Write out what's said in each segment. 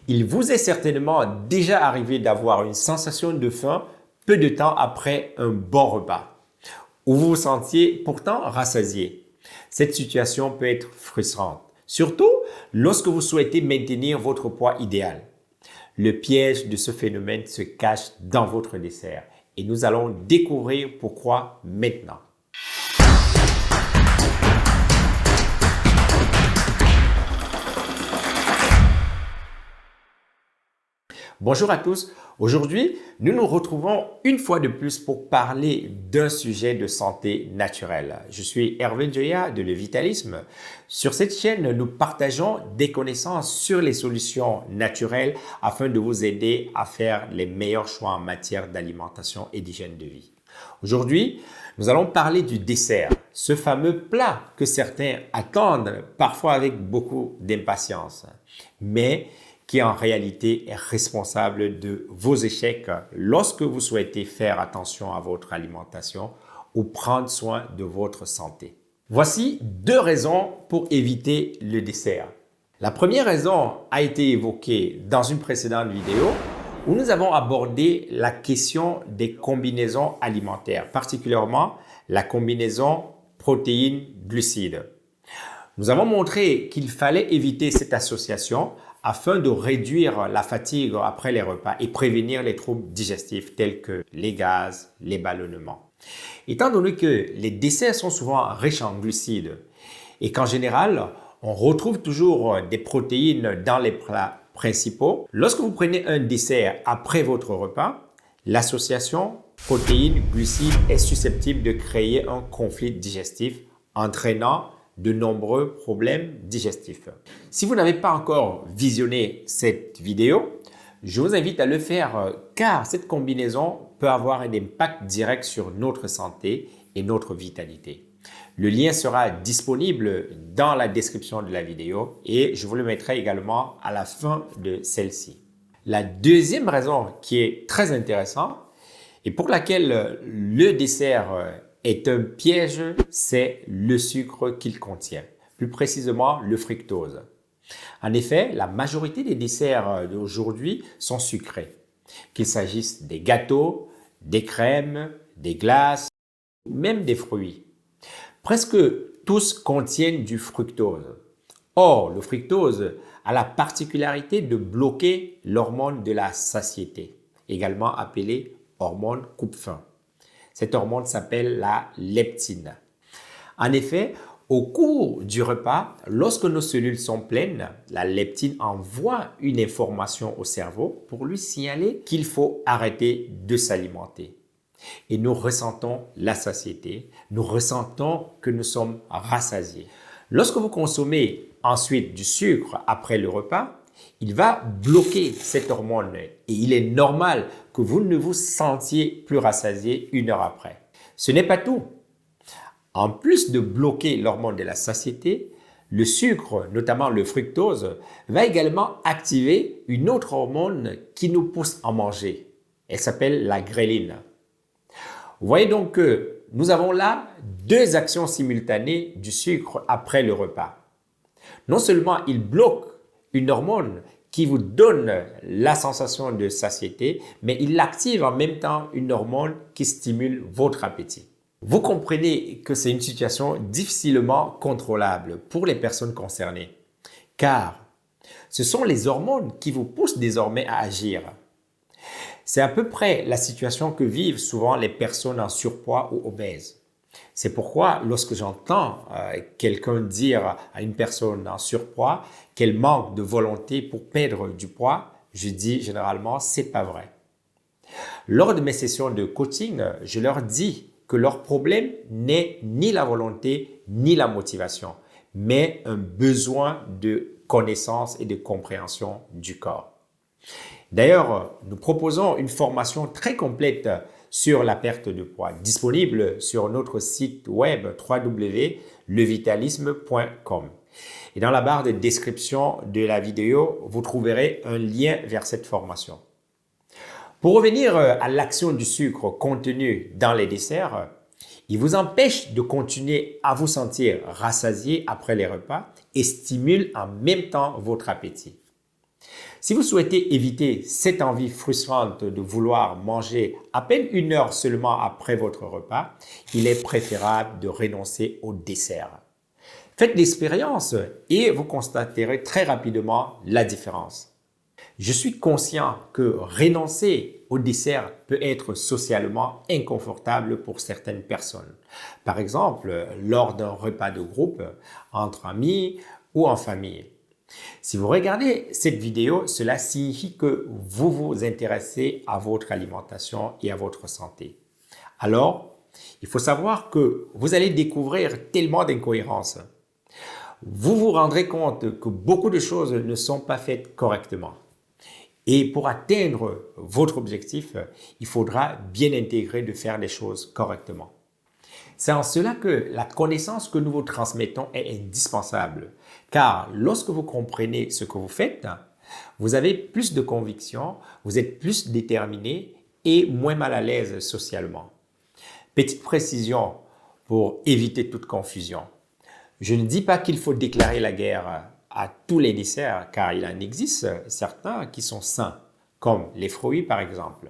Il vous est certainement déjà arrivé d'avoir une sensation de faim peu de temps après un bon repas, où vous vous sentiez pourtant rassasié. Cette situation peut être frustrante, surtout lorsque vous souhaitez maintenir votre poids idéal. Le piège de ce phénomène se cache dans votre dessert et nous allons découvrir pourquoi maintenant. Bonjour à tous, aujourd'hui nous nous retrouvons une fois de plus pour parler d'un sujet de santé naturelle. Je suis Hervé Joya de Le Vitalisme. Sur cette chaîne, nous partageons des connaissances sur les solutions naturelles afin de vous aider à faire les meilleurs choix en matière d'alimentation et d'hygiène de vie. Aujourd'hui, nous allons parler du dessert, ce fameux plat que certains attendent parfois avec beaucoup d'impatience, mais qui en réalité est responsable de vos échecs lorsque vous souhaitez faire attention à votre alimentation ou prendre soin de votre santé. Voici deux raisons pour éviter le dessert. La première raison a été évoquée dans une précédente vidéo où nous avons abordé la question des combinaisons alimentaires, particulièrement la combinaison protéines-glucides. Nous avons montré qu'il fallait éviter cette association afin de réduire la fatigue après les repas et prévenir les troubles digestifs tels que les gaz, les ballonnements. Étant donné que les desserts sont souvent riches en glucides et qu'en général, on retrouve toujours des protéines dans les plats principaux, lorsque vous prenez un dessert après votre repas, l'association protéines-glucides est susceptible de créer un conflit digestif entraînant de nombreux problèmes digestifs. Si vous n'avez pas encore visionné cette vidéo, je vous invite à le faire car cette combinaison peut avoir un impact direct sur notre santé et notre vitalité. Le lien sera disponible dans la description de la vidéo et je vous le mettrai également à la fin de celle-ci. La deuxième raison qui est très intéressante et pour laquelle le dessert est un piège, c'est le sucre qu'il contient, plus précisément le fructose. En effet, la majorité des desserts d'aujourd'hui sont sucrés, qu'il s'agisse des gâteaux, des crèmes, des glaces, même des fruits. Presque tous contiennent du fructose. Or, le fructose a la particularité de bloquer l'hormone de la satiété, également appelée hormone coupe-faim. Cette hormone s'appelle la leptine. En effet, au cours du repas, lorsque nos cellules sont pleines, la leptine envoie une information au cerveau pour lui signaler qu'il faut arrêter de s'alimenter. Et nous ressentons la satiété, nous ressentons que nous sommes rassasiés. Lorsque vous consommez ensuite du sucre après le repas, il va bloquer cette hormone et il est normal que vous ne vous sentiez plus rassasié une heure après. Ce n'est pas tout. En plus de bloquer l'hormone de la satiété, le sucre, notamment le fructose, va également activer une autre hormone qui nous pousse à manger. Elle s'appelle la gréline. Vous voyez donc que nous avons là deux actions simultanées du sucre après le repas. Non seulement il bloque une hormone qui vous donne la sensation de satiété, mais il active en même temps une hormone qui stimule votre appétit. Vous comprenez que c'est une situation difficilement contrôlable pour les personnes concernées, car ce sont les hormones qui vous poussent désormais à agir. C'est à peu près la situation que vivent souvent les personnes en surpoids ou obèses. C'est pourquoi lorsque j'entends quelqu'un dire à une personne en surpoids qu'elle manque de volonté pour perdre du poids, je dis généralement c'est pas vrai. Lors de mes sessions de coaching, je leur dis que leur problème n'est ni la volonté ni la motivation, mais un besoin de connaissance et de compréhension du corps. D'ailleurs, nous proposons une formation très complète sur la perte de poids, disponible sur notre site web www.levitalisme.com. Et dans la barre de description de la vidéo, vous trouverez un lien vers cette formation. Pour revenir à l'action du sucre contenu dans les desserts, il vous empêche de continuer à vous sentir rassasié après les repas et stimule en même temps votre appétit. Si vous souhaitez éviter cette envie frustrante de vouloir manger à peine 1 heure seulement après votre repas, il est préférable de renoncer au dessert. Faites l'expérience et vous constaterez très rapidement la différence. Je suis conscient que renoncer au dessert peut être socialement inconfortable pour certaines personnes. Par exemple, lors d'un repas de groupe, entre amis ou en famille. Si vous regardez cette vidéo, cela signifie que vous vous intéressez à votre alimentation et à votre santé. Alors, il faut savoir que vous allez découvrir tellement d'incohérences. Vous vous rendrez compte que beaucoup de choses ne sont pas faites correctement. Et pour atteindre votre objectif, il faudra bien intégrer de faire les choses correctement. C'est en cela que la connaissance que nous vous transmettons est indispensable, car lorsque vous comprenez ce que vous faites, vous avez plus de conviction, vous êtes plus déterminé et moins mal à l'aise socialement. Petite précision pour éviter toute confusion. Je ne dis pas qu'il faut déclarer la guerre à tous les desserts, car il en existe certains qui sont sains, comme les fruits par exemple.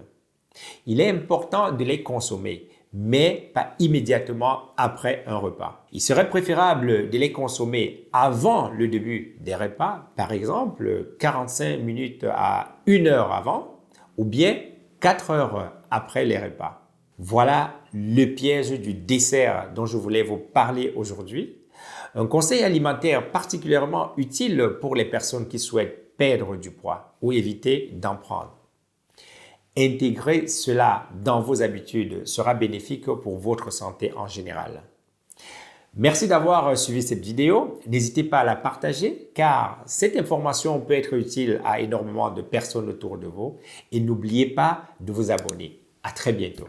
Il est important de les consommer, mais pas immédiatement après un repas. Il serait préférable de les consommer avant le début des repas, par exemple 45 minutes à 1 heure avant, ou bien 4 heures après les repas. Voilà le piège du dessert dont je voulais vous parler aujourd'hui. Un conseil alimentaire particulièrement utile pour les personnes qui souhaitent perdre du poids ou éviter d'en prendre. Intégrer cela dans vos habitudes sera bénéfique pour votre santé en général. Merci d'avoir suivi cette vidéo. N'hésitez pas à la partager car cette information peut être utile à énormément de personnes autour de vous. Et n'oubliez pas de vous abonner. À très bientôt.